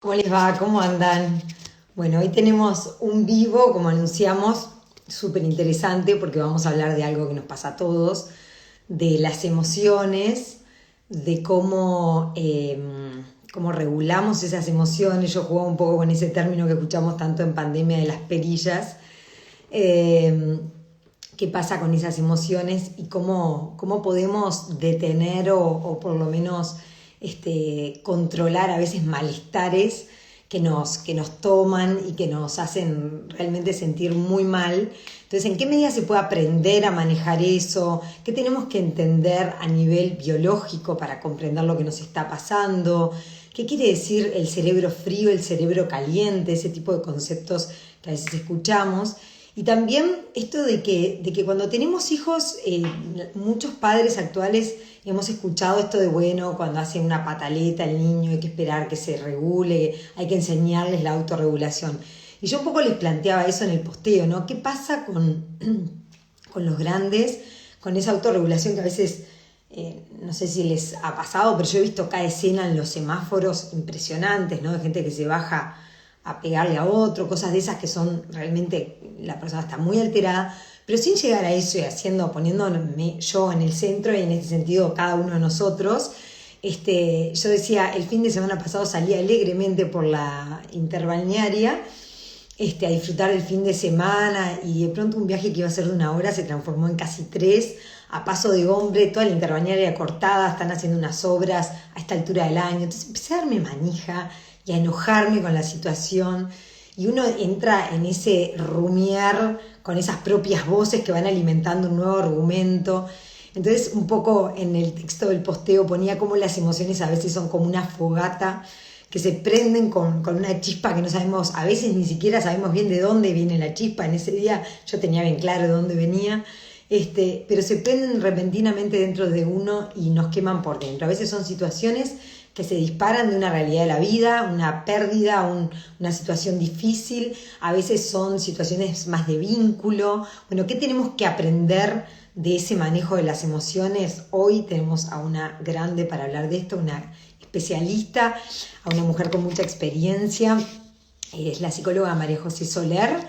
¿Cómo les va? ¿Cómo andan? Bueno, hoy tenemos un vivo, como anunciamos, súper interesante porque vamos a hablar de algo que nos pasa a todos, de las emociones, de cómo regulamos esas emociones. Yo jugaba un poco con ese término que escuchamos tanto en pandemia de las perillas. Eh, ¿Qué pasa con esas emociones y cómo podemos detener o por lo menos controlar a veces malestares que nos toman y que nos hacen realmente sentir muy mal? Entonces, ¿en qué medida se puede aprender a manejar eso? ¿Qué tenemos que entender a nivel biológico para comprender lo que nos está pasando? ¿Qué quiere decir el cerebro frío, el cerebro caliente? Ese tipo de conceptos que a veces escuchamos. Y también esto de que cuando tenemos hijos, muchos padres actuales hemos escuchado esto de, bueno, cuando hace una pataleta el niño hay que esperar que se regule, hay que enseñarles la autorregulación. Y yo un poco les planteaba eso en el posteo, ¿no? ¿Qué pasa con los grandes, con esa autorregulación que a veces, no sé si les ha pasado, pero yo he visto cada escena en los semáforos impresionantes, ¿no? De gente que se baja a pegarle a otro, cosas de esas que son realmente, la persona está muy alterada, pero sin llegar a eso y poniéndome yo en el centro y en ese sentido cada uno de nosotros. Yo decía, el fin de semana pasado salí alegremente por la interbalnearia a disfrutar el fin de semana y de pronto un viaje que iba a ser de 1 hora se transformó en casi 3, a paso de hombre, toda la interbañaria cortada, están haciendo unas obras a esta altura del año. Entonces empecé a darme manija y a enojarme con la situación y uno entra en ese rumiar con esas propias voces que van alimentando un nuevo argumento. Entonces un poco en el texto del posteo ponía cómo las emociones a veces son como una fogata que se prenden con una chispa que no sabemos, a veces ni siquiera sabemos bien de dónde viene la chispa. En ese día yo tenía bien claro de dónde venía, pero se prenden repentinamente dentro de uno y nos queman por dentro. A veces son situaciones que se disparan de una realidad de la vida, una pérdida, una situación difícil, a veces son situaciones más de vínculo. Bueno, ¿qué tenemos que aprender de ese manejo de las emociones? Hoy tenemos a una grande para hablar de esto, una especialista, a una mujer con mucha experiencia, es la psicóloga María José Soler,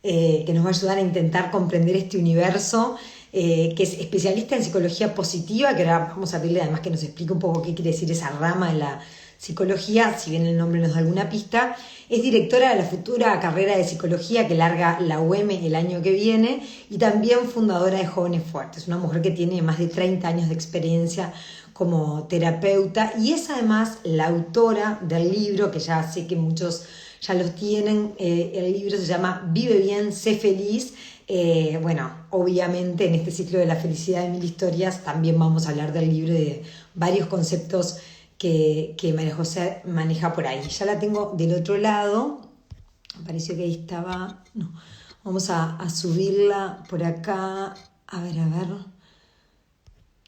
que nos va a ayudar a intentar comprender este universo, que es especialista en psicología positiva, que ahora vamos a pedirle además que nos explique un poco qué quiere decir esa rama de la psicología, si bien el nombre nos da alguna pista. Es directora de la futura carrera de psicología que larga la UEM el año que viene y también fundadora de Jóvenes Fuertes, una mujer que tiene más de 30 años de experiencia como terapeuta y es además la autora del libro, que ya sé que muchos ya los tienen. El libro se llama Vive bien, sé feliz. Bueno, obviamente en este ciclo de la felicidad de 1000 historias también vamos a hablar del libro y de varios conceptos que María José maneja por ahí. Ya la tengo del otro lado, me pareció que ahí estaba, no, vamos a subirla por acá, a ver, a ver.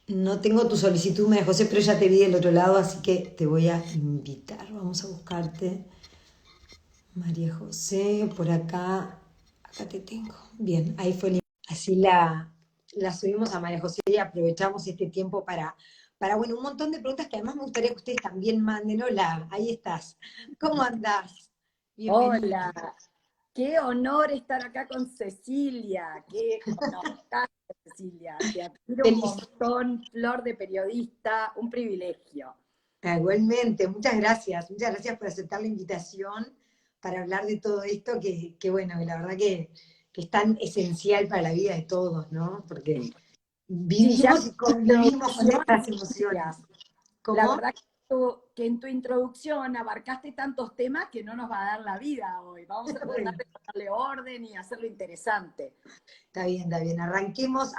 No tengo tu solicitud, María José, pero ya te vi del otro lado, así que te voy a invitar. Vamos a buscarte, María José, por acá. Acá te tengo. Bien, ahí fue. Así la subimos a María José y aprovechamos este tiempo para, bueno, un montón de preguntas que además me gustaría que ustedes también manden. Hola, ahí estás. ¿Cómo andás? Bienvenida. Hola, qué honor estar acá con Cecilia, qué honor, gracias, Cecilia, te admiro un Feliz. montón, flor de periodista, un privilegio. Igualmente, muchas gracias por aceptar la invitación para hablar de todo esto que bueno, que la verdad que es tan esencial para la vida de todos, ¿no? Porque Sí, sí, ya vivimos y en tu convivimos con introducción, estas Cecilia, emociones. la ¿Cómo? verdad que en tu introducción abarcaste tantos temas que no nos va a dar la vida hoy. Vamos a tratar Bueno, de darle orden y hacerlo interesante. está bien, está bien. Arranquemos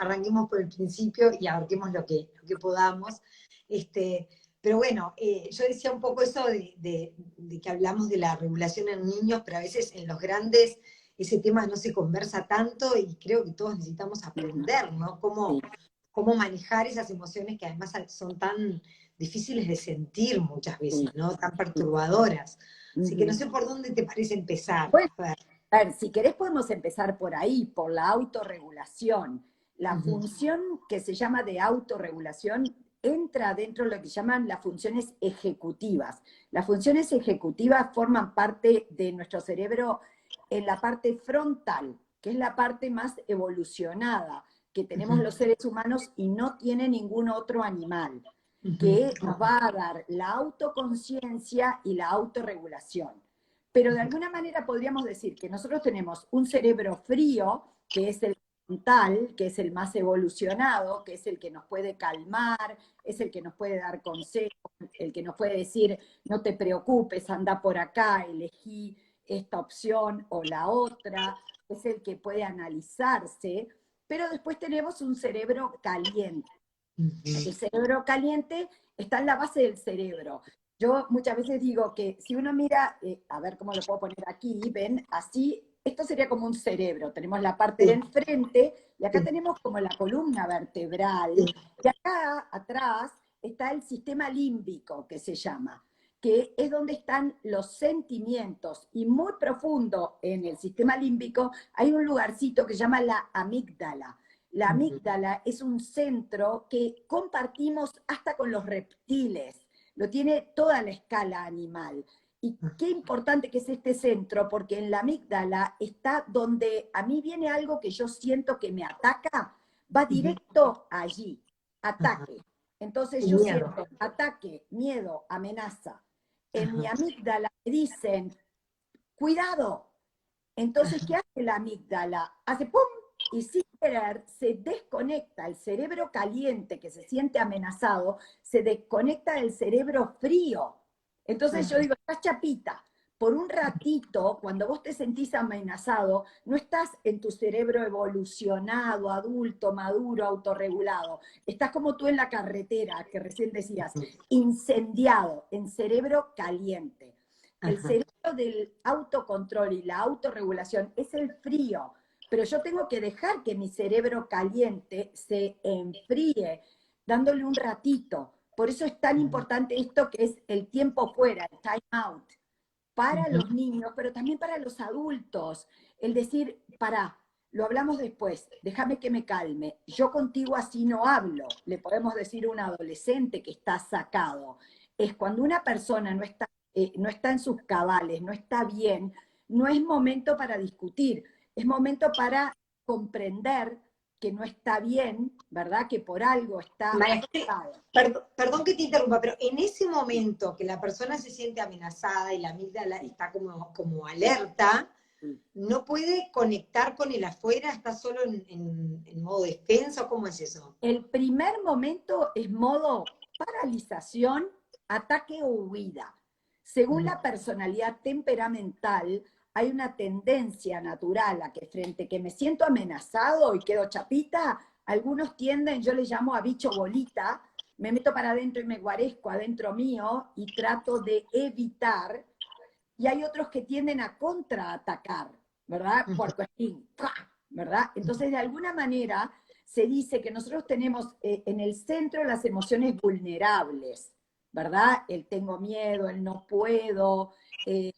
por el principio y abarquemos lo que podamos. Este, pero bueno, yo decía un poco eso de que hablamos de la regulación en niños, pero a veces en los grandes ese tema no se conversa tanto y creo que todos necesitamos Ujú. aprender, ¿no? Sí, Cómo manejar esas emociones que además son tan difíciles de sentir muchas sí, veces, ¿no? Tan sí. perturbadoras. Así que no Ujú. sé por dónde te parece empezar. Bueno, A ver. a ver, si querés podemos empezar por ahí, por la autorregulación. La Ujú. función que se llama de autorregulación entra dentro de lo que llaman las funciones ejecutivas. Las funciones ejecutivas forman parte de nuestro cerebro en la parte frontal, que es la parte más evolucionada que tenemos los seres humanos y no tiene ningún otro animal, que nos va a dar la autoconciencia y la autorregulación. Pero de alguna manera podríamos decir que nosotros tenemos un cerebro frío, que es el mental, que es el más evolucionado, que es el que nos puede calmar, es el que nos puede dar consejos, el que nos puede decir, no te preocupes, anda por acá, elegí esta opción o la otra, es el que puede analizarse, pero después tenemos un cerebro caliente. El cerebro caliente está en la base del cerebro. Yo muchas veces digo que si uno mira, a ver cómo lo puedo poner aquí, ven, así, esto sería como un cerebro. Tenemos la parte del frente y acá tenemos como la columna vertebral. Y acá atrás está el sistema límbico, que se llama, que es donde están los sentimientos. Y muy profundo en el sistema límbico hay un lugarcito que se llama la amígdala. La amígdala es un centro que compartimos hasta con los reptiles, lo tiene toda la escala animal. Y qué importante que es este centro, porque en la amígdala está donde a mí viene algo que yo siento que me ataca, va directo allí, ataque. Entonces yo siento ataque, miedo, amenaza. En mi amígdala me dicen, cuidado. Entonces, ¿qué hace la amígdala? Hace ¡pum! Y sin querer se desconecta el cerebro caliente que se siente amenazado, se desconecta del cerebro frío. Entonces yo digo, estás chapita, por un ratito, cuando vos te sentís amenazado, no estás en tu cerebro evolucionado, adulto, maduro, autorregulado. Estás como tú en la carretera, que recién decías, incendiado, en cerebro caliente. El cerebro del autocontrol y la autorregulación es el frío, pero yo tengo que dejar que mi cerebro caliente se enfríe, dándole un ratito. Por eso es tan importante esto que es el tiempo fuera, el time out, para los niños, pero también para los adultos. El decir, pará, lo hablamos después, déjame que me calme, yo contigo así no hablo, le podemos decir a un adolescente que está sacado. Es cuando una persona no está en sus cabales, no está bien, no es momento para discutir, es momento para comprender que no está bien, ¿verdad? Que por algo está afectado. Perdón que te interrumpa, pero en ese momento que la persona se siente amenazada y la amígdala está como alerta, no puede conectar con el afuera, está solo en modo defensa, ¿cómo es eso? El primer momento es modo paralización, ataque o huida. Según la personalidad temperamental, hay una tendencia natural a que frente que me siento amenazado y quedo chapita, algunos tienden, yo les llamo a bicho bolita, me meto para adentro y me guarezco adentro mío y trato de evitar, y hay otros que tienden a contraatacar, ¿verdad? Puercoespín, ¿verdad? Entonces, de alguna manera, se dice que nosotros tenemos en el centro las emociones vulnerables, ¿verdad? El tengo miedo, el no puedo, el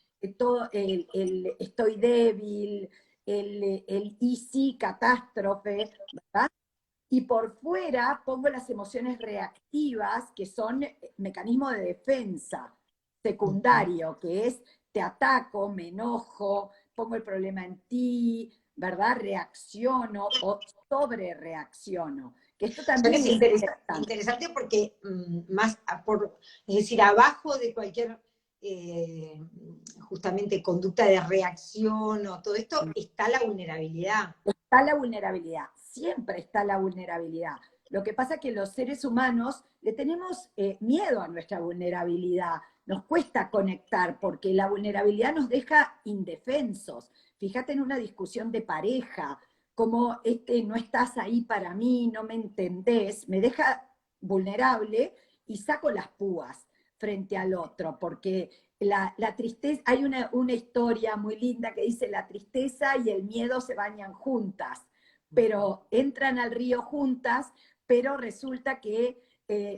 estoy débil, el y sí, catástrofe, ¿verdad? Y por fuera pongo las emociones reactivas, que son mecanismos de defensa secundario, que es te ataco, me enojo, pongo el problema en ti, ¿verdad? Reacciono o sobre reacciono. Que esto también es interesante porque es decir, abajo de cualquier justamente conducta de reacción o todo esto está la vulnerabilidad. Está la vulnerabilidad, siempre está la vulnerabilidad. Lo que pasa es que los seres humanos le tenemos miedo a nuestra vulnerabilidad, nos cuesta conectar porque la vulnerabilidad nos deja indefensos. Fíjate en una discusión de pareja, como no estás ahí para mí, no me entendés, me deja vulnerable y saco las púas frente al otro, porque la tristeza, hay una historia muy linda que dice la tristeza y el miedo se bañan juntas, pero entran al río juntas, pero resulta que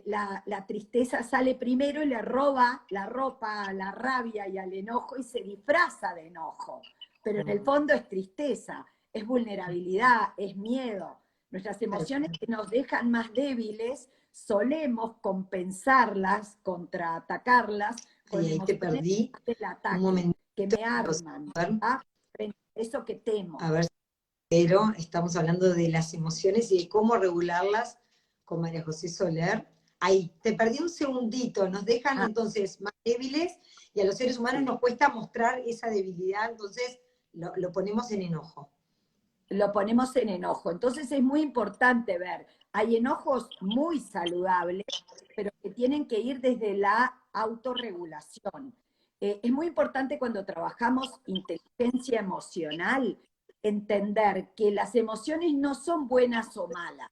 la tristeza sale primero y le roba la ropa a la rabia y al enojo y se disfraza de enojo, pero en el fondo es tristeza, es vulnerabilidad, es miedo, Nuestras emociones que nos dejan más débiles, solemos compensarlas, contraatacarlas con Y ahí te emociones perdí del un ataque, momento. que me arman, frente a eso que temo. A ver, pero estamos hablando de las emociones y de cómo regularlas con María José Soler. Ahí, te perdí un segundito, nos dejan entonces más débiles y a los seres humanos nos cuesta mostrar esa debilidad, entonces lo ponemos en enojo. Lo ponemos en enojo. Entonces es muy importante ver, hay enojos muy saludables, pero que tienen que ir desde la autorregulación. Es muy importante cuando trabajamos inteligencia emocional, entender que las emociones no son buenas o malas.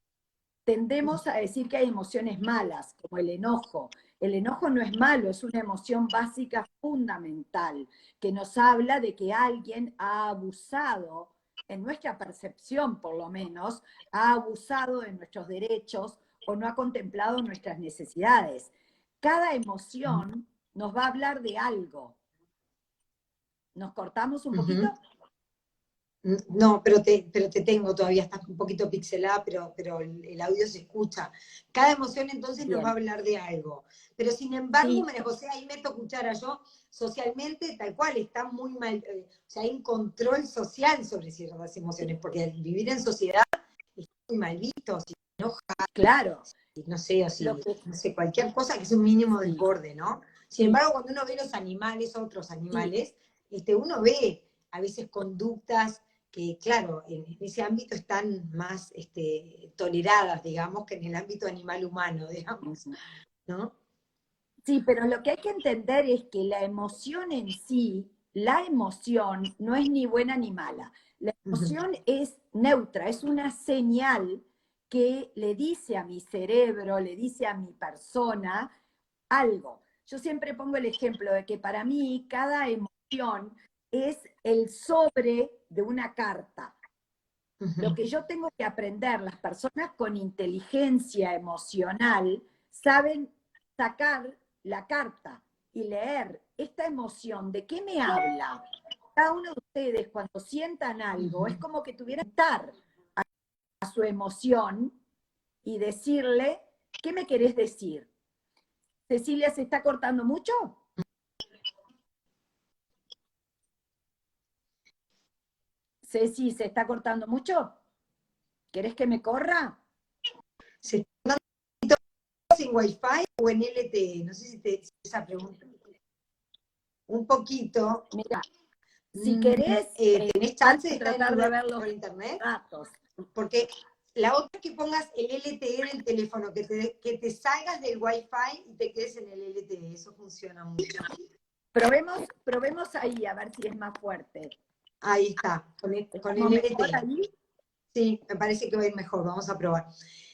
Tendemos a decir que hay emociones malas, como el enojo. El enojo no es malo, es una emoción básica fundamental, que nos habla de que alguien ha abusado, en nuestra percepción por lo menos, ha abusado de nuestros derechos o no ha contemplado nuestras necesidades. Cada emoción nos va a hablar de algo. ¿Nos cortamos un poquito? No, pero te tengo todavía, estás un poquito pixelada, pero el audio se escucha. Cada emoción entonces Bien. nos va a hablar de algo. Pero sin embargo, Sí. María José, ahí meto cuchara yo, socialmente tal cual, está muy mal, o sea, hay un control social sobre ciertas emociones, porque al vivir en sociedad está muy mal visto, si te enoja, Claro. no sé, o si, Lo que, no sé, cualquier cosa que es un mínimo sí, desborde, ¿no? Sin embargo, cuando uno ve los animales, otros animales, uno ve a veces conductas que, claro, en ese ámbito están más toleradas, digamos, que en el ámbito animal humano, digamos, ¿no? sí, pero lo que hay que entender es que la emoción en sí, la emoción no es ni buena ni mala. La emoción es neutra, es una señal que le dice a mi cerebro, le dice a mi persona algo. Yo siempre pongo el ejemplo de que para mí cada emoción es el sobre de una carta. Lo que yo tengo que aprender, las personas con inteligencia emocional saben sacar la carta y leer esta emoción, ¿de qué me habla? Cada uno de ustedes cuando sientan algo es como que tuvieran que estar a su emoción y decirle, ¿qué me querés decir? Cecilia, ¿se está cortando mucho? Ceci, ¿se está cortando mucho? ¿Querés que me corra? ¿Se está dando sin Wi-Fi o en LTE? No sé si te esa pregunta. Un poquito. Mira, si querés, ¿tenés van chance de a estar en tratar un de lugar ver los con internet? datos. Porque la otra es que pongas el LTE del teléfono, que te salgas del Wi-Fi y te quedes en el LTE. Eso funciona mucho. Probemos ahí a ver si es más fuerte. Ahí está, con el ¿Mejor LTE. ahí? Sí, me parece que va a ir mejor, vamos a probar.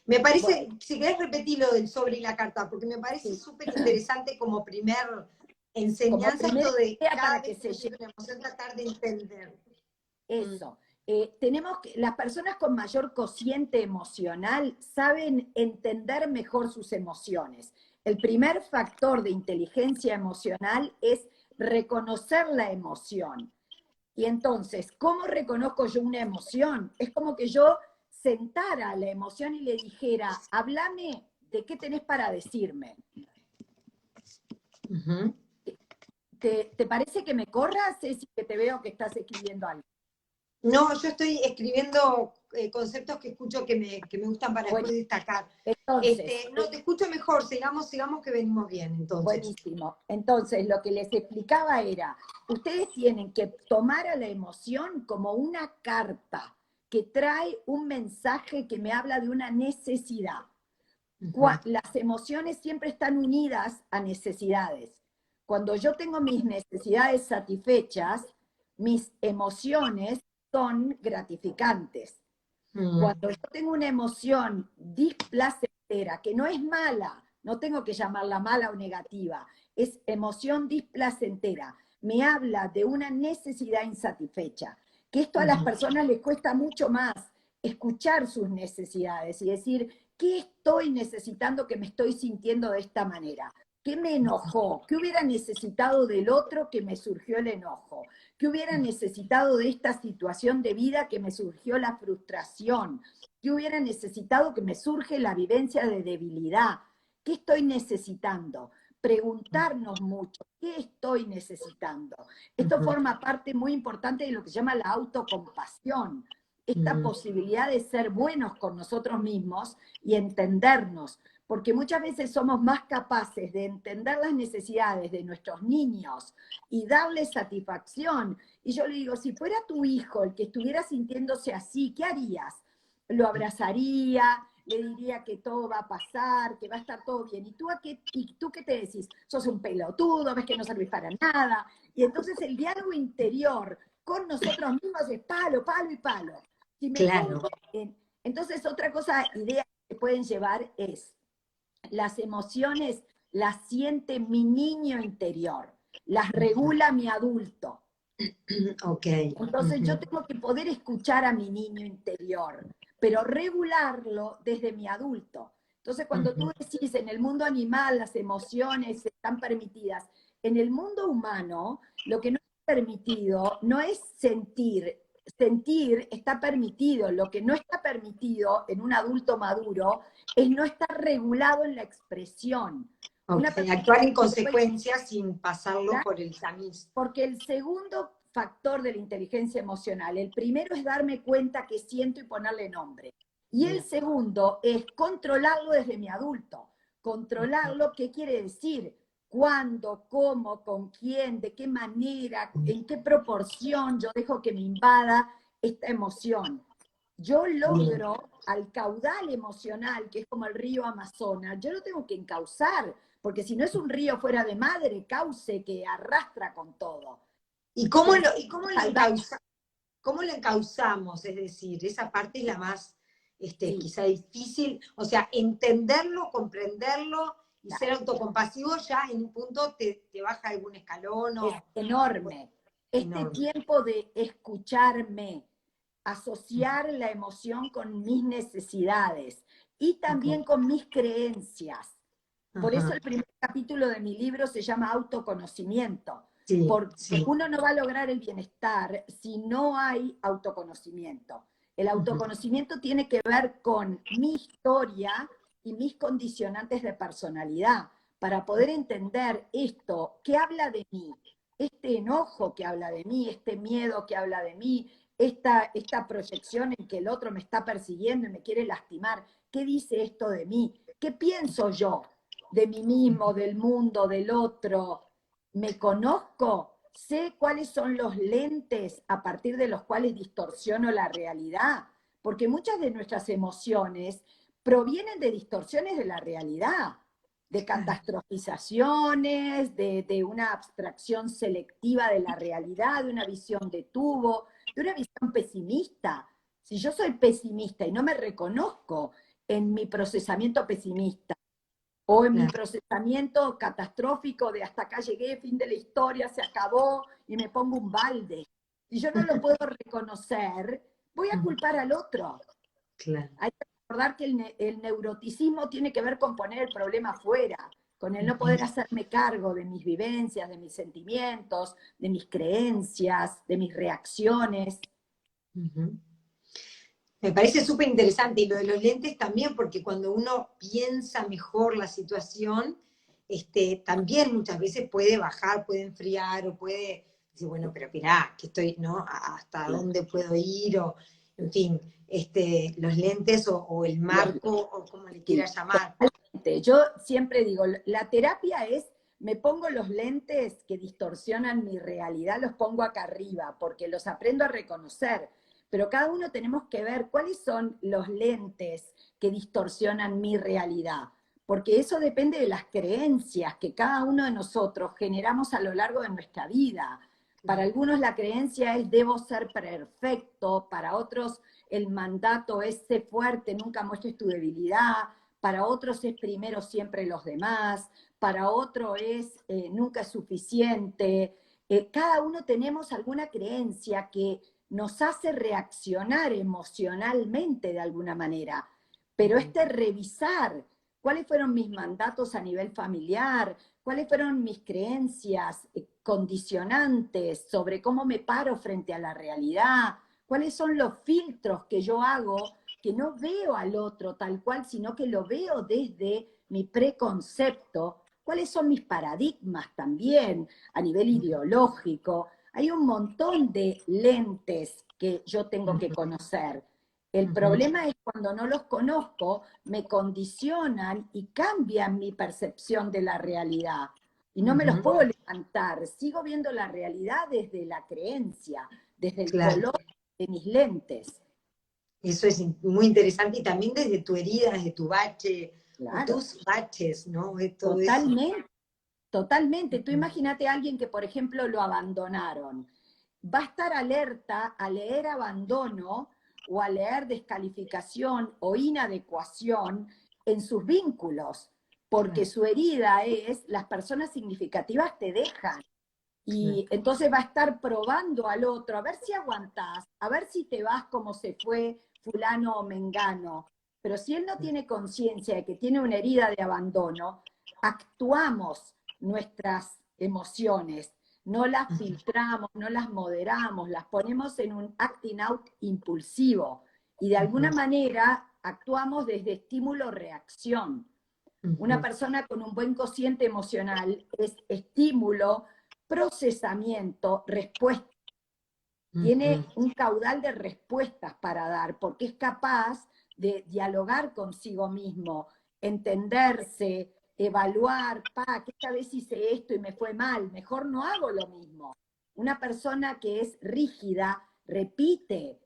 Me parece, Bueno, si querés repetir lo del sobre y la carta, porque me parece sí. súper interesante como primer Como enseñanza primera esto de idea cada para que vez que se se llegue siente una emoción tratar de entender. eso. Tenemos que, las personas con mayor cociente emocional saben entender mejor sus emociones. El primer factor de inteligencia emocional es reconocer la emoción. Y entonces, ¿cómo reconozco yo una emoción? Es como que yo sentara a la emoción y le dijera, háblame de qué tenés para decirme. ¿Te parece que me corras, Ceci, que te veo que estás escribiendo algo? No, yo estoy escribiendo conceptos que escucho que me gustan para Bueno, después destacar. entonces, No, te escucho mejor, sigamos que venimos bien, entonces. buenísimo. Entonces, lo que les explicaba era, ustedes tienen que tomar a la emoción como una carta que trae un mensaje que me habla de una necesidad. Las emociones siempre están unidas a necesidades. Cuando yo tengo mis necesidades satisfechas, mis emociones son gratificantes. Cuando yo tengo una emoción displacentera, que no es mala, no tengo que llamarla mala o negativa, es emoción displacentera, me habla de una necesidad insatisfecha, que esto a las personas les cuesta mucho más escuchar sus necesidades y decir, ¿qué estoy necesitando que me estoy sintiendo de esta manera? ¿Qué me enojó? ¿Qué hubiera necesitado del otro que me surgió el enojo? ¿Qué hubiera necesitado de esta situación de vida que me surgió la frustración? ¿Qué hubiera necesitado que me surge la vivencia de debilidad? ¿Qué estoy necesitando? Preguntarnos mucho, ¿qué estoy necesitando? Esto forma parte muy importante de lo que se llama la autocompasión, esta posibilidad de ser buenos con nosotros mismos y entendernos, porque muchas veces somos más capaces de entender las necesidades de nuestros niños y darles satisfacción. Y yo le digo, si fuera tu hijo el que estuviera sintiéndose así, ¿qué harías? Lo abrazaría, le diría que todo va a pasar, que va a estar todo bien. ¿Y tú qué te decís? Sos un pelotudo, ves que no servís para nada. Y entonces el diálogo interior con nosotros mismos es palo, palo y palo. Si me Claro. pongo entonces, otra idea que pueden llevar es, las emociones las siente mi niño interior, las regula mi adulto. Ok. Entonces yo tengo que poder escuchar a mi niño interior, pero regularlo desde mi adulto. Entonces cuando tú decís en el mundo animal las emociones están permitidas, en el mundo humano lo que no está permitido no es sentir. Sentir está permitido, lo que no está permitido en un adulto maduro es no estar regulado en la expresión. Una Ok, persona actuar en que puede, consecuencia sin pasarlo por el tamiz. porque el segundo factor de la inteligencia emocional, el primero es darme cuenta que siento y ponerle nombre. Y el Bien. segundo es controlarlo desde mi adulto. Controlarlo, ¿qué quiere decir? ¿Cuándo, cómo, con quién, de qué manera, en qué proporción yo dejo que me invada esta emoción? Yo Bien. logro al caudal emocional, que es como el río Amazonas, yo lo tengo que encauzar, porque si no es un río fuera de madre, cauce que arrastra con todo. ¿Y Tengo salvar. cómo lo encauzamos? Es decir, esa parte es la más Sí, quizá difícil. O sea, entenderlo, comprenderlo y ser claro. autocompasivo ya en un punto te baja algún escalón Es o enorme. Este enorme. tiempo de escucharme, asociar la emoción con mis necesidades y Ok. también con mis creencias. Por eso Ajá. el primer capítulo de mi libro se llama Autoconocimiento, Sí, porque sí. uno no va a lograr el bienestar si no hay autoconocimiento. El autoconocimiento tiene que ver con mi historia y mis condicionantes de personalidad, para poder entender esto, ¿qué habla de mí? Este enojo que habla de mí, este miedo que habla de mí, esta proyección en que el otro me está persiguiendo y me quiere lastimar, ¿qué dice esto de mí? ¿Qué pienso yo de mí mismo, del mundo, del otro? ¿Me conozco? ¿Sé cuáles son los lentes a partir de los cuales distorsiono la realidad? Porque muchas de nuestras emociones provienen de distorsiones de la realidad, de Claro. catastrofizaciones, de una abstracción selectiva de la realidad, de una visión de tubo, de una visión pesimista. Si yo soy pesimista y no me reconozco en mi procesamiento pesimista o en mi Claro. procesamiento catastrófico de hasta acá llegué, fin de la historia, se acabó y me pongo un balde, si yo no lo puedo reconocer, voy a culpar al otro. Claro. Hay que recordar que el neuroticismo tiene que ver con poner el problema afuera, con el no poder hacerme cargo de mis vivencias, de mis sentimientos, de mis creencias, de mis reacciones. Ujú. Me parece súper interesante y lo de los lentes también, porque cuando uno piensa mejor la situación, también muchas veces puede bajar, puede enfriar o puede decir, bueno, pero mirá, que estoy, ¿no? ¿Hasta dónde puedo ir? O, en fin, los lentes o el Los, marco o como le sí, quieras llamar. totalmente. Yo siempre digo, la terapia es, me pongo los lentes que distorsionan mi realidad, los pongo acá arriba, porque los aprendo a reconocer. Pero cada uno tenemos que ver cuáles son los lentes que distorsionan mi realidad, porque eso depende de las creencias que cada uno de nosotros generamos a lo largo de nuestra vida. Para algunos la creencia es debo ser perfecto, para otros el mandato es sé fuerte, nunca muestres tu debilidad, para otros es primero siempre los demás, para otro es nunca es suficiente. Cada uno tenemos alguna creencia que nos hace reaccionar emocionalmente de alguna manera, pero revisar cuáles fueron mis mandatos a nivel familiar, cuáles fueron mis creencias condicionantes sobre cómo me paro frente a la realidad, cuáles son los filtros que yo hago, que no veo al otro tal cual, sino que lo veo desde mi preconcepto, cuáles son mis paradigmas también a nivel ideológico. Hay un montón de lentes que yo tengo que conocer. El problema es cuando no los conozco, me condicionan y cambian mi percepción de la realidad. Y no me los puedo levantar. Sigo viendo la realidad desde la creencia, desde el Claro. color de mis lentes. Eso es muy interesante y también desde tu herida, desde tu bache, o Claro, tus baches, ¿no? De todo eso. totalmente, totalmente. Tú imagínate a alguien que, por ejemplo, lo abandonaron. Va a estar alerta a leer abandono o a leer descalificación o inadecuación en sus vínculos, porque su herida es las personas significativas te dejan. Y entonces va a estar probando al otro, a ver si aguantás, a ver si te vas como se fue fulano o mengano. Pero si él no tiene conciencia de que tiene una herida de abandono, actuamos nuestras emociones, no las filtramos, no las moderamos, las ponemos en un acting out impulsivo y de alguna manera actuamos desde estímulo-reacción. Una persona con un buen cociente emocional es estímulo, procesamiento, respuesta. Tiene un caudal de respuestas para dar porque es capaz de dialogar consigo mismo, entenderse, evaluar, que esta vez hice esto y me fue mal, mejor no hago lo mismo. Una persona que es rígida repite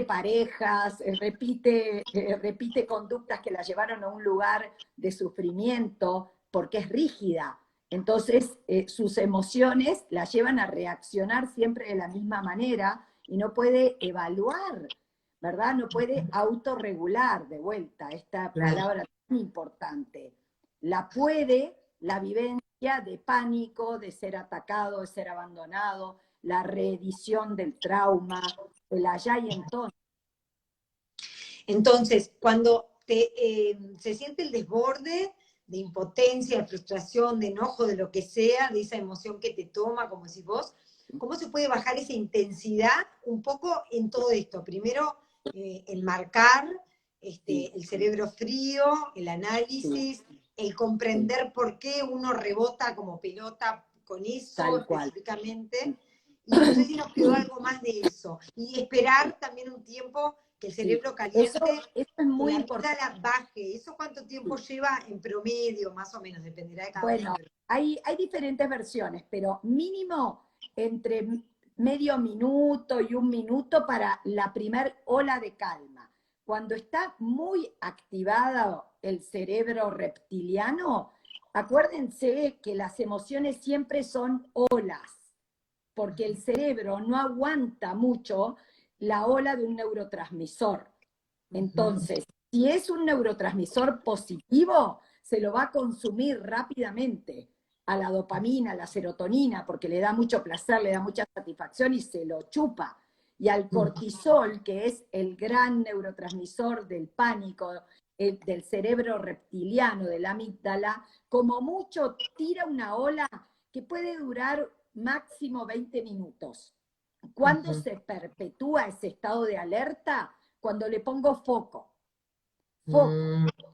parejas, repite conductas que la llevaron a un lugar de sufrimiento porque es rígida. Entonces, sus emociones la llevan a reaccionar siempre de la misma manera y no puede evaluar, ¿verdad? No puede autorregular, de vuelta, esta palabra tan importante. La puede la vivencia de pánico, de ser atacado, de ser abandonado, la reedición del trauma, el allá y entonces. Entonces, cuando se siente el desborde de impotencia, de frustración, de enojo, de lo que sea, de esa emoción que te toma, como decís vos, ¿cómo se puede bajar esa intensidad un poco en todo esto? Primero, el marcar, el cerebro frío, el análisis, el comprender por qué uno rebota como pelota con eso específicamente. Y no sé si nos quedó algo más de eso. Y esperar también un tiempo que el cerebro caliente, eso es muy la importante. amígdala baje. ¿Eso cuánto tiempo lleva en promedio, más o menos? Dependerá de cada Bueno, uno. Pero... hay diferentes versiones, pero mínimo entre medio minuto y un minuto para la primer ola de calma. Cuando está muy activado el cerebro reptiliano, acuérdense que las emociones siempre son olas, porque el cerebro no aguanta mucho la ola de un neurotransmisor. Entonces, si es un neurotransmisor positivo, se lo va a consumir rápidamente a la dopamina, a la serotonina, porque le da mucho placer, le da mucha satisfacción y se lo chupa. Y al cortisol, que es el gran neurotransmisor del pánico, del cerebro reptiliano, de la amígdala, como mucho tira una ola que puede durar máximo 20 minutos. ¿Cuándo se perpetúa ese estado de alerta? Cuando le pongo foco. Foco.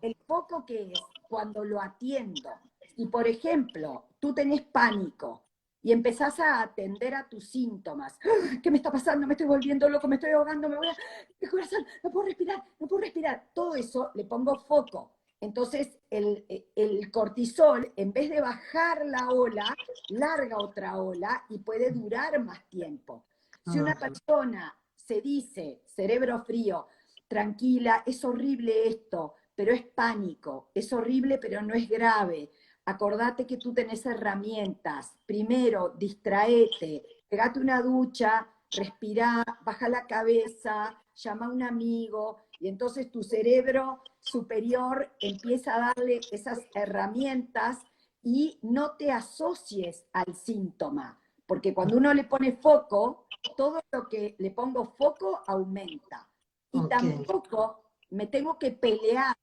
¿El foco qué es? Cuando lo atiendo. Si, por ejemplo, tú tenés pánico y empezás a atender a tus síntomas, ¿qué me está pasando? Me estoy volviendo loco, me estoy ahogando, me voy a... Mi corazón, no puedo respirar, no puedo respirar. Todo eso le pongo foco. Entonces, el cortisol, en vez de bajar la ola, larga otra ola y puede durar más tiempo. Si una persona se dice, cerebro frío, tranquila, es horrible esto, pero es pánico, es horrible, pero no es grave. Acordate que tú tenés herramientas. Primero, distraete, pegate una ducha, respirá, baja la cabeza, llama a un amigo, y entonces tu cerebro superior empieza a darle esas herramientas y no te asocies al síntoma, porque cuando uno le pone foco, todo lo que le pongo foco aumenta. Y tampoco me tengo que pelear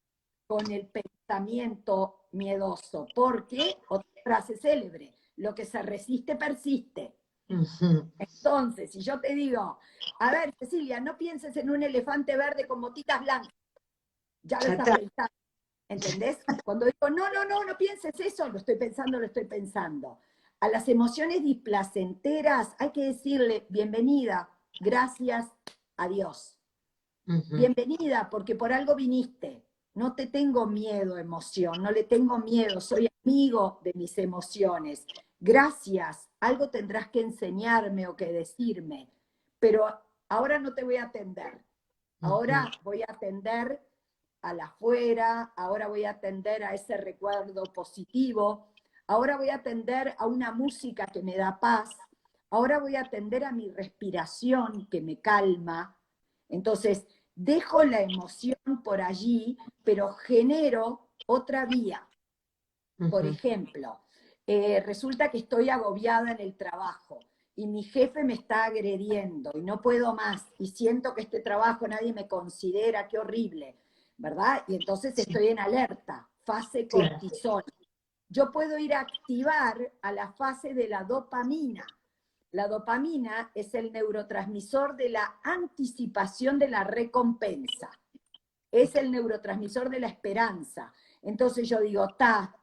con el pensamiento comportamiento miedoso, porque, otra frase célebre, lo que se resiste persiste. Entonces, si yo te digo, a ver, Cecilia, no pienses en un elefante verde con motitas blancas, ya lo estás pensando, ¿entendés? Cuando digo, no pienses eso, lo estoy pensando, lo estoy pensando. A las emociones displacenteras hay que decirle, bienvenida, gracias, adiós. Bienvenida, porque por algo viniste. No te tengo miedo, emoción, no le tengo miedo, soy amigo de mis emociones. Gracias, algo tendrás que enseñarme o que decirme, pero ahora no te voy a atender. Ahora voy a atender al afuera, ahora voy a atender a ese recuerdo positivo, ahora voy a atender a una música que me da paz, ahora voy a atender a mi respiración que me calma. Entonces, dejo la emoción por allí, pero genero otra vía. Por ejemplo, resulta que estoy agobiada en el trabajo y mi jefe me está agrediendo y no puedo más y siento que este trabajo nadie me considera, qué horrible, ¿verdad? Y entonces estoy en alerta, fase cortisol. Yo puedo ir a activar a la fase de la dopamina. La dopamina es el neurotransmisor de la anticipación de la recompensa. Es el neurotransmisor de la esperanza. Entonces yo digo,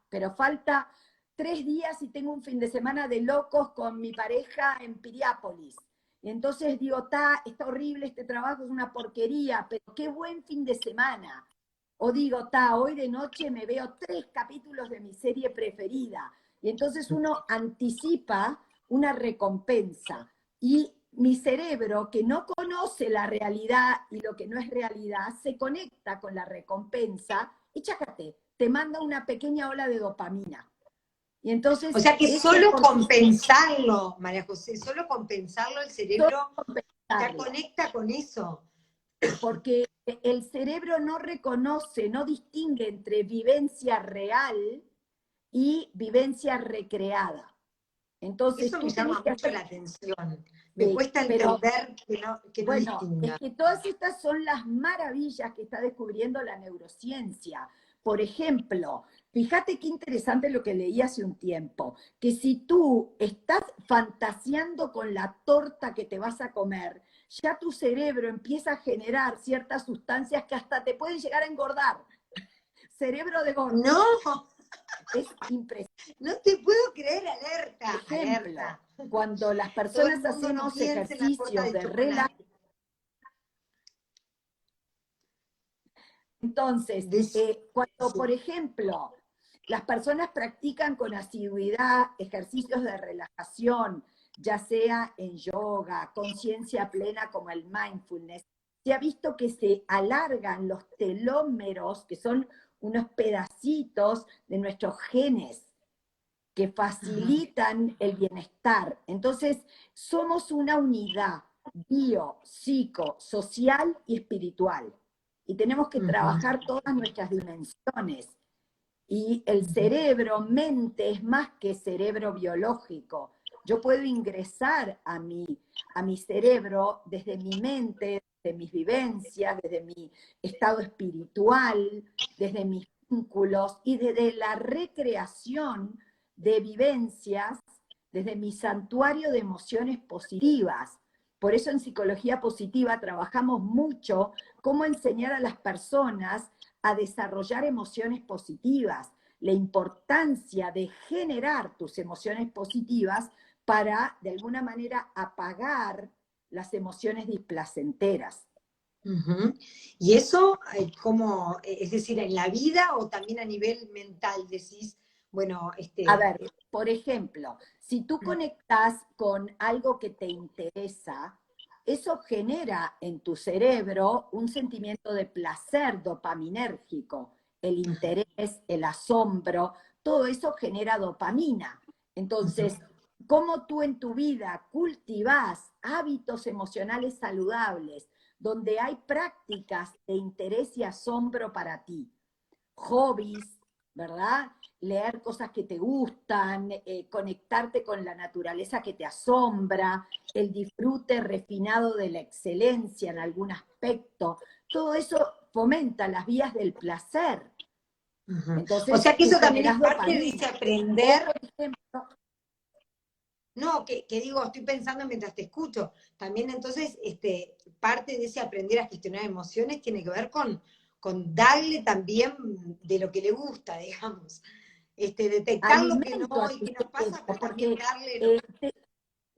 pero falta 3 días y tengo un fin de semana de locos con mi pareja en Piriápolis. Y entonces digo, está horrible este trabajo, es una porquería, pero qué buen fin de semana. O digo, hoy de noche me veo 3 capítulos de mi serie preferida. Y entonces uno anticipa una recompensa. Y mi cerebro, que no conoce la realidad y lo que no es realidad, se conecta con la recompensa y chácate, te manda una pequeña ola de dopamina. Y entonces, o sea que solo compensarlo, María José, solo compensarlo el cerebro ya conecta con eso. Porque el cerebro no reconoce, no distingue entre vivencia real y vivencia recreada. Entonces, eso me llama mucho la atención. Me cuesta entender que no distinga. Es que todas estas son las maravillas que está descubriendo la neurociencia. Por ejemplo, fíjate qué interesante lo que leí hace un tiempo, que si tú estás fantaseando con la torta que te vas a comer, ya tu cerebro empieza a generar ciertas sustancias que hasta te pueden llegar a engordar. Cerebro de gordo. No. Es impresionante. No te puedo creer, alerta. Por ejemplo, cuando las personas hacemos ejercicios de relajación. Entonces, cuando, por ejemplo, las personas practican con asiduidad ejercicios de relajación, ya sea en yoga, conciencia plena como el mindfulness, se ha visto que se alargan los telómeros, que son unos pedacitos de nuestros genes que facilitan el bienestar. Entonces, somos una unidad bio, psico, social y espiritual. Y tenemos que trabajar todas nuestras dimensiones. Y el cerebro, mente, es más que cerebro biológico. Yo puedo ingresar a mi cerebro desde mi mente, desde mis vivencias, desde mi estado espiritual, desde mis vínculos y desde la recreación de vivencias, desde mi santuario de emociones positivas. Por eso en psicología positiva trabajamos mucho cómo enseñar a las personas a desarrollar emociones positivas, la importancia de generar tus emociones positivas para, de alguna manera, apagar las emociones displacenteras. Y eso, ¿cómo? Es decir, en la vida o también a nivel mental, decís, bueno, A ver, por ejemplo, si tú conectás con algo que te interesa, eso genera en tu cerebro un sentimiento de placer dopaminérgico, el interés, el asombro, todo eso genera dopamina. Entonces, ¿cómo tú en tu vida cultivás hábitos emocionales saludables donde hay prácticas de interés y asombro para ti? Hobbies, ¿verdad? Leer cosas que te gustan, conectarte con la naturaleza que te asombra, el disfrute refinado de la excelencia en algún aspecto. Todo eso fomenta las vías del placer. Ajá. O Entonces, sea que tú eso también es generas parte de ese dopamina. O, aprender. por ejemplo, No, que digo, estoy pensando mientras te escucho. También entonces, parte de ese aprender a gestionar emociones tiene que ver con darle también de lo que le gusta, digamos. Detectar lo que no alimento a y tu que nos pasa, cerebro, pero también porque darle lo eh, te-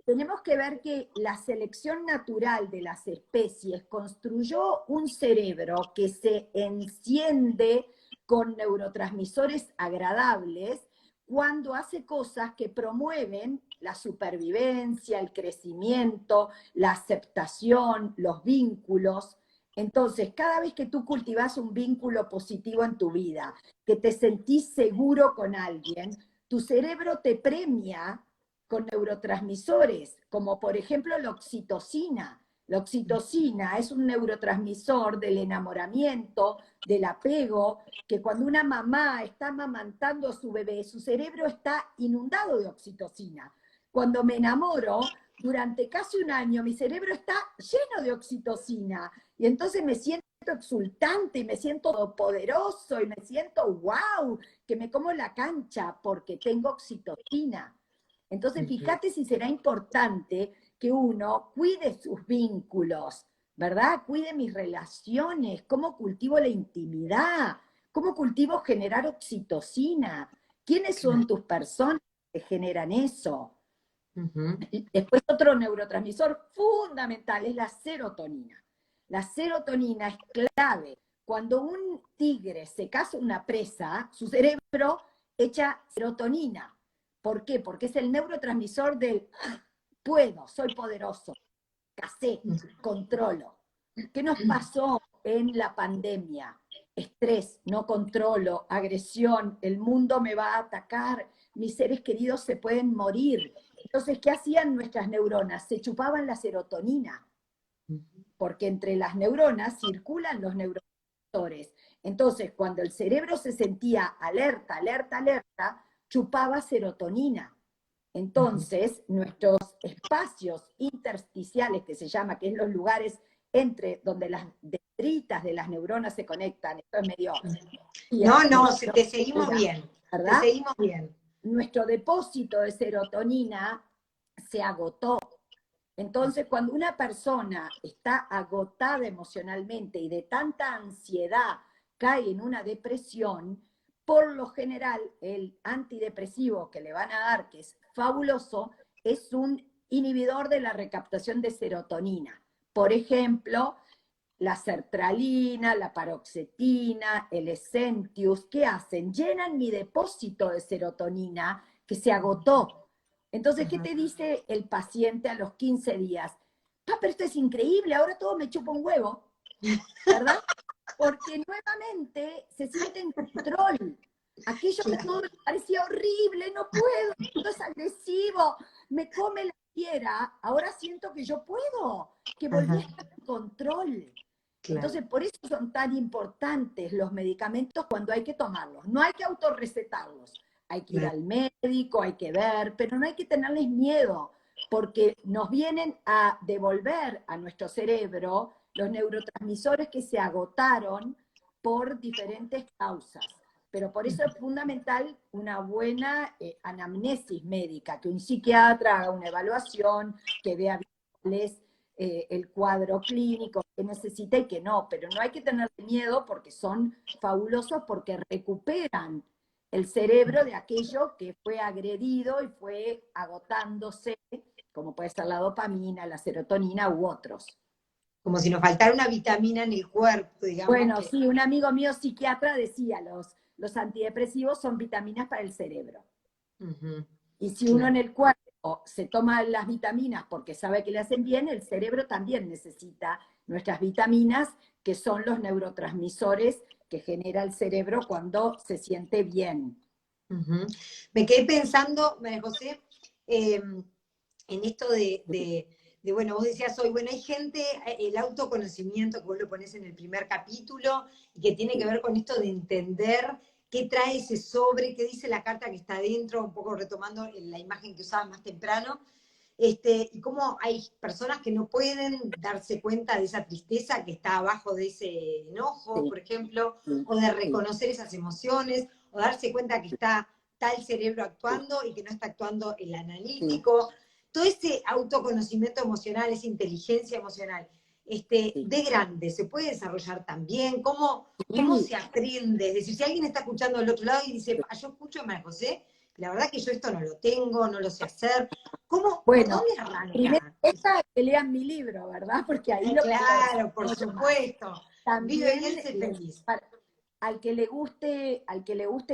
tenemos que ver que la selección natural de las especies construyó un cerebro que se enciende con neurotransmisores agradables cuando hace cosas que promueven la supervivencia, el crecimiento, la aceptación, los vínculos. Entonces, cada vez que tú cultivas un vínculo positivo en tu vida, que te sentís seguro con alguien, tu cerebro te premia con neurotransmisores, como por ejemplo la oxitocina. La oxitocina es un neurotransmisor del enamoramiento, del apego, que cuando una mamá está amamantando a su bebé, su cerebro está inundado de oxitocina. Cuando me enamoro, durante casi un año mi cerebro está lleno de oxitocina y entonces me siento exultante y me siento poderoso y me siento wow, que me como la cancha porque tengo oxitocina. Entonces, Ujú. fíjate si será importante que uno cuide sus vínculos, ¿verdad? Cuide mis relaciones, cómo cultivo la intimidad, cómo cultivo generar oxitocina, quiénes son Claro. tus personas que generan eso. Ujú. Y después otro neurotransmisor fundamental es la serotonina. La serotonina es clave. Cuando un tigre se caza una presa, su cerebro echa serotonina. ¿Por qué? Porque es el neurotransmisor del puedo, soy poderoso, cacé, controlo. ¿Qué nos pasó en la pandemia? Estrés, no controlo, agresión, el mundo me va a atacar, mis seres queridos se pueden morir. Entonces, ¿qué hacían nuestras neuronas? Se chupaban la serotonina, porque entre las neuronas circulan los neurotransmisores. Entonces, cuando el cerebro se sentía alerta, alerta, alerta, chupaba serotonina. Ujú. Entonces, nuestros espacios intersticiales, que se llama, que es los lugares entre donde las dendritas de las neuronas se conectan, esto es medio No, no, nuestro, te seguimos bien, te ¿verdad? seguimos bien. Nuestro depósito de serotonina se agotó. Entonces, cuando una persona está agotada emocionalmente y de tanta ansiedad cae en una depresión, por lo general el antidepresivo que le van a dar, que es fabuloso, es un inhibidor de la recaptación de serotonina. Por ejemplo, la sertralina, la paroxetina, el Essentius, ¿qué hacen? Llenan mi depósito de serotonina que se agotó. Entonces, ¿qué Ajá. te dice el paciente a los 15 días? Ah, pero esto es increíble, ahora todo me chupa un huevo, ¿verdad? Porque nuevamente se siente en control. Aquello que todo le parecía horrible, no puedo, esto es agresivo, me come la fiera, ahora siento que yo puedo, que volví a Ajá, estar en control. claro. Entonces, por eso son tan importantes los medicamentos cuando hay que tomarlos. No hay que autorrecetarlos. Hay que ir Claro. al médico, hay que ver, pero no hay que tenerles miedo, porque nos vienen a devolver a nuestro cerebro los neurotransmisores que se agotaron por diferentes causas. Pero por eso es fundamental una buena anamnesis médica, que un psiquiatra haga una evaluación, que vea el cuadro clínico que necesita y que no, pero no hay que tener miedo porque son fabulosos porque recuperan el cerebro de aquello que fue agredido y fue agotándose, como puede ser la dopamina, la serotonina u otros. Como si nos faltara una vitamina en el cuerpo, digamos Bueno, que. sí, un amigo mío psiquiatra decía, los antidepresivos son vitaminas para el cerebro. Ujú. Y si uno en Claro. el cuerpo se toma las vitaminas porque sabe que le hacen bien, el cerebro también necesita nuestras vitaminas, que son los neurotransmisores que genera el cerebro cuando se siente bien. Ujú. Me quedé pensando, María José, en esto bueno, vos decías hoy, bueno, hay gente, el autoconocimiento que vos lo pones en el primer capítulo, y que tiene que Sí, ver con esto de entender qué trae ese sobre, qué dice la carta que está adentro, un poco retomando la imagen que usabas más temprano. y cómo hay personas que no pueden darse cuenta de esa tristeza que está abajo de ese enojo, sí, por ejemplo, sí, o de sí, reconocer esas emociones, o darse cuenta que está tal cerebro sí, actuando y que no está actuando el sí, analítico. Todo ese autoconocimiento emocional, esa inteligencia emocional, sí. de grande, ¿se puede desarrollar también? ¿Cómo Sí, se aprende? Es decir, si alguien está escuchando del otro lado y dice, yo escucho a María José, la verdad que yo esto no lo tengo, no lo sé hacer, ¿por bueno, dónde primero arranca? que lean mi libro, ¿verdad? Porque ahí lo Claro, por desarrollo más. supuesto. Vive También bien, sé feliz. al que le guste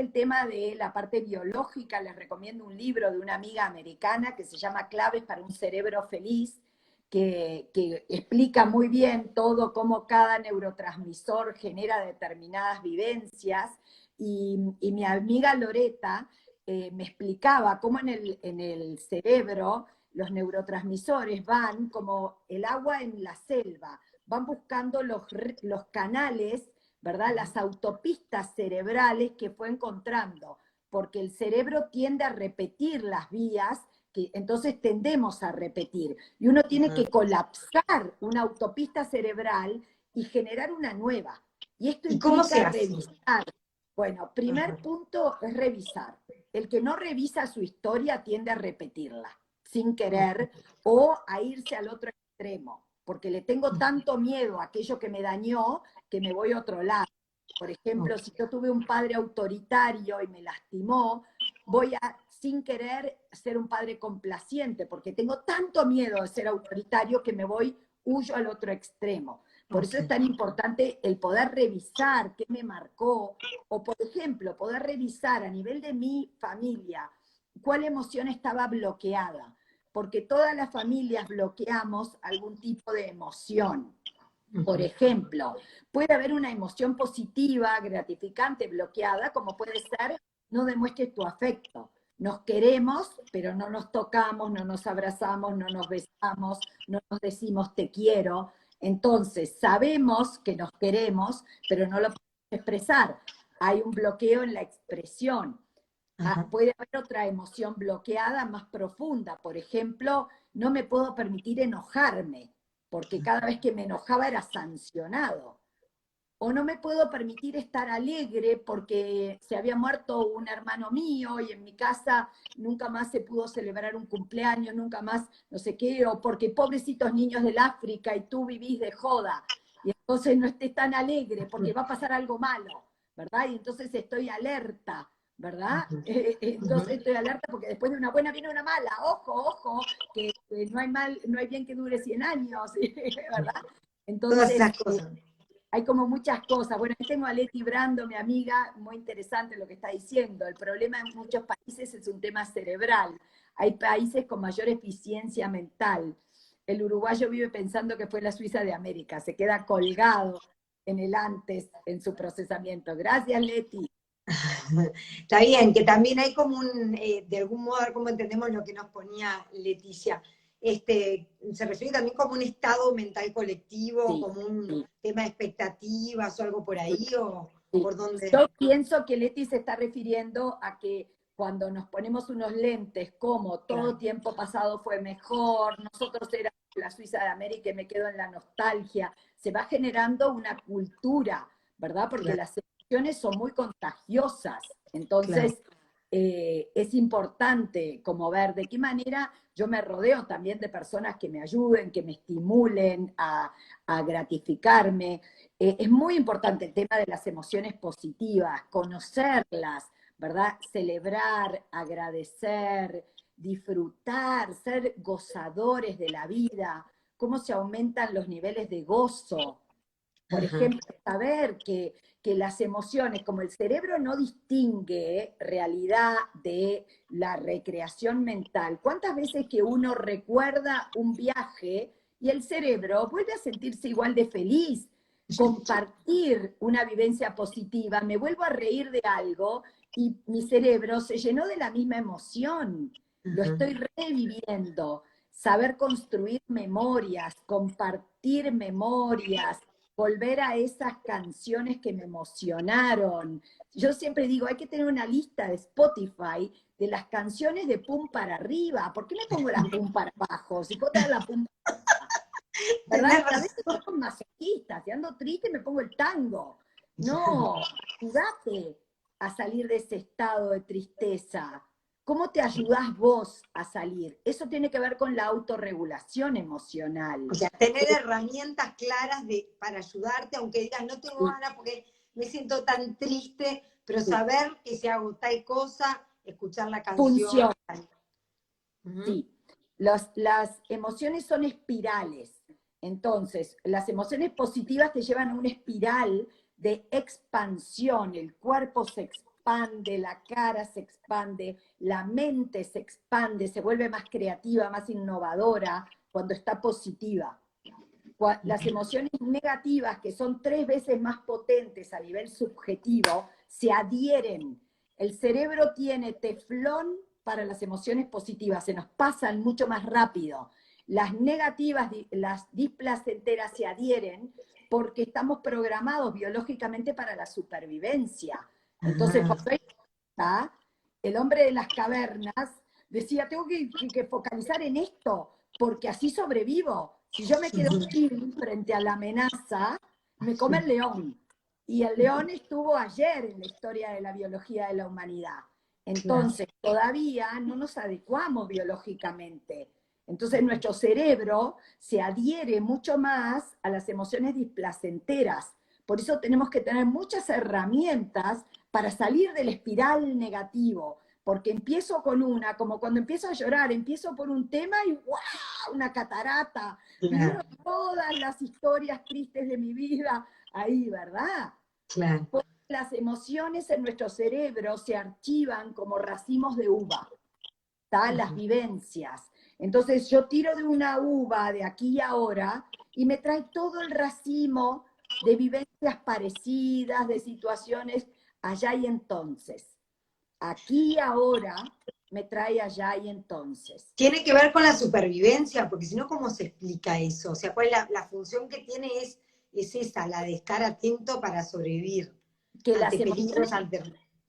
el tema de la parte biológica, les recomiendo un libro de una amiga americana que se llama Claves para un cerebro feliz, que explica muy bien todo cómo cada neurotransmisor genera determinadas vivencias. Y mi amiga Loreta me explicaba cómo en el cerebro los neurotransmisores van como el agua en la selva, van buscando los canales, ¿verdad? Las autopistas cerebrales que fue encontrando, porque el cerebro tiende a repetir las vías, que entonces tendemos a repetir. Y uno tiene que Ajá. colapsar una autopista cerebral y generar una nueva. Y esto ¿Y cómo se implica hace? revisar. Bueno, primer Ajá. punto es revisar. El que no revisa su historia tiende a repetirla sin querer o a irse al otro extremo, porque le tengo tanto miedo a aquello que me dañó que me voy a otro lado. Por ejemplo, Ok. si yo tuve un padre autoritario y me lastimó, voy a, sin querer, ser un padre complaciente, porque tengo tanto miedo de ser autoritario que me voy, huyo al otro extremo. Por Ok. eso es tan importante el poder revisar qué me marcó, o por ejemplo, poder revisar a nivel de mi familia cuál emoción estaba bloqueada, porque todas las familias bloqueamos algún tipo de emoción. Por Ujú. ejemplo, puede haber una emoción positiva, gratificante, bloqueada, como puede ser no demuestres tu afecto. Nos queremos, pero no nos tocamos, no nos abrazamos, no nos besamos, no nos decimos te quiero. Entonces, sabemos que nos queremos, pero no lo podemos expresar. Hay un bloqueo en la expresión. Ajá. Puede haber otra emoción bloqueada más profunda. Por ejemplo, no me puedo permitir enojarme, porque cada vez que me enojaba era sancionado. O no me puedo permitir estar alegre porque se había muerto un hermano mío y en mi casa nunca más se pudo celebrar un cumpleaños, nunca más no sé qué, o porque pobrecitos niños del África y tú vivís de joda. Y entonces no estés tan alegre porque va a pasar algo malo, ¿verdad? Y entonces estoy alerta, ¿verdad? Ujú. Entonces estoy alerta porque después de una buena viene una mala. Ojo, ojo, que no hay mal, no hay bien que dure 100 años, ¿verdad? Todas Entonces, esas cosas. hay como muchas cosas. Bueno, ahí tengo a Leti Brando, mi amiga, muy interesante lo que está diciendo. El problema en muchos países es un tema cerebral. Hay países con mayor eficiencia mental. El uruguayo vive pensando que fue la Suiza de América, se queda colgado en el antes, en su procesamiento. Gracias, Leti. Está bien, que también hay como de algún modo, a ver cómo entendemos lo que nos ponía Leticia. Se refiere también como un estado mental colectivo, Sí, como un sí, tema de expectativas o algo por sí. ahí, o Sí. por dónde. Yo pienso que Leti se está refiriendo a que cuando nos ponemos unos lentes como todo Claro, tiempo pasado fue mejor, nosotros éramos la Suiza de América y me quedo en la nostalgia, se va generando una cultura, ¿verdad? Porque claro, las emociones son muy contagiosas. claro. Entonces, es importante como ver de qué manera yo me rodeo también de personas que me ayuden, que me estimulen a gratificarme. Es muy importante el tema de las emociones positivas, conocerlas, ¿verdad? Celebrar, agradecer, disfrutar, ser gozadores de la vida, cómo se aumentan los niveles de gozo. Por Ajá. ejemplo, saber que las emociones, como el cerebro no distingue realidad de la recreación mental, ¿cuántas veces que uno recuerda un viaje y el cerebro vuelve a sentirse igual de feliz? Compartir una vivencia positiva, me vuelvo a reír de algo y mi cerebro se llenó de la misma emoción, lo Ajá. estoy reviviendo. Saber construir memorias, compartir memorias, volver a esas canciones que me emocionaron. Yo siempre digo, hay que tener una lista de Spotify de las canciones de pum para arriba. ¿Por qué me pongo la pum para abajo? Si puedo tener la pum para arriba, ¿verdad? Tenés Y a razón. veces soy masoquista, si ando triste me pongo el tango. No, ayúdate a salir de ese estado de tristeza. ¿Cómo te ayudás vos a salir? Eso tiene que ver con la autorregulación emocional. O sea, tener herramientas claras para ayudarte, aunque digas, no tengo Sí, ganas porque me siento tan triste, pero sí. saber que si hago tal cosa, escuchar la canción. Funciona. Ujú. Sí, las emociones son espirales. Entonces, las emociones positivas te llevan a una espiral de expansión. El cuerpo se expande, la cara se expande, la mente se expande, se vuelve más creativa, más innovadora cuando está positiva. Las emociones negativas, que son 3 veces más potentes a nivel subjetivo, se adhieren. El cerebro tiene teflón para las emociones positivas, se nos pasan mucho más rápido. Las negativas, las displacenteras se adhieren porque estamos programados biológicamente para la supervivencia. Entonces, Ajá. cuando el hombre de las cavernas decía, tengo que focalizar en esto, porque así sobrevivo. Si yo me quedo chill frente a la amenaza, me come el león. Y el león estuvo ayer en la historia de la biología de la humanidad. Claro. Entonces, todavía no nos adecuamos biológicamente. Entonces, nuestro cerebro se adhiere mucho más a las emociones displacenteras. Por eso tenemos que tener muchas herramientas para salir del espiral negativo. Porque empiezo con una, como cuando empiezo a llorar, empiezo por un tema y ¡wow! Una catarata. Vinieron Claro, todas las historias tristes de mi vida ahí, ¿verdad? claro. Porque las emociones en nuestro cerebro se archivan como racimos de uva, ¿tá? Las Ujú. vivencias. Entonces yo tiro de una uva de aquí y ahora y me trae todo el racimo de vivencias parecidas, de situaciones allá y entonces. Aquí y ahora me trae allá y entonces. Tiene que ver con la supervivencia, porque si no, ¿cómo se explica eso? O sea, ¿cuál es la función que tiene es esa, la de estar atento para sobrevivir Que las ante emociones peligros, ante...